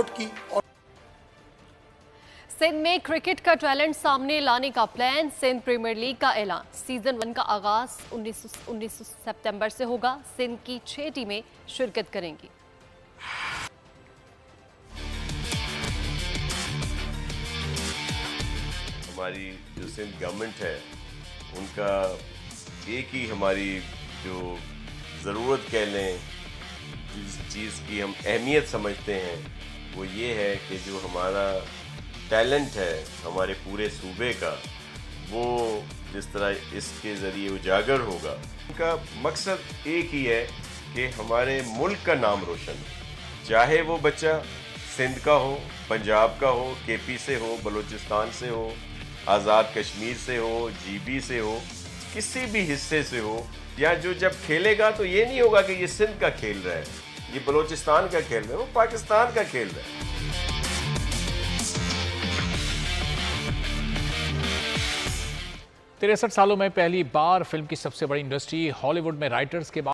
Support की। और सिंध में क्रिकेट का टैलेंट सामने लाने का प्लान, सिंध प्रीमियर लीग का ऐलान। सीजन 1 का आगाज 19 सितंबर से होगा। सिंध की 6 टीमें शिरकत करेंगी। हमारी जो सिंध गवर्नमेंट है उनका एक ही हमारी जो ज़रूरत कह लें, जिस चीज़ की हम अहमियत समझते हैं वो ये है कि जो हमारा टैलेंट है हमारे पूरे सूबे का, वो जिस तरह इसके ज़रिए उजागर होगा। उनका मकसद एक ही है कि हमारे मुल्क का नाम रोशन हो, चाहे वो बच्चा सिंध का हो, पंजाब का हो, केपी से हो, बलूचिस्तान से हो, आज़ाद कश्मीर से हो, जीबी से हो, किसी भी हिस्से से हो, या जो जब खेलेगा तो ये नहीं होगा कि ये सिंध का खेल रहा है, ये बलूचिस्तान का खेल रहा है, वो पाकिस्तान का खेल रहा है। 63 सालों में पहली बार फिल्म की सबसे बड़ी इंडस्ट्री हॉलीवुड में राइटर्स के बाद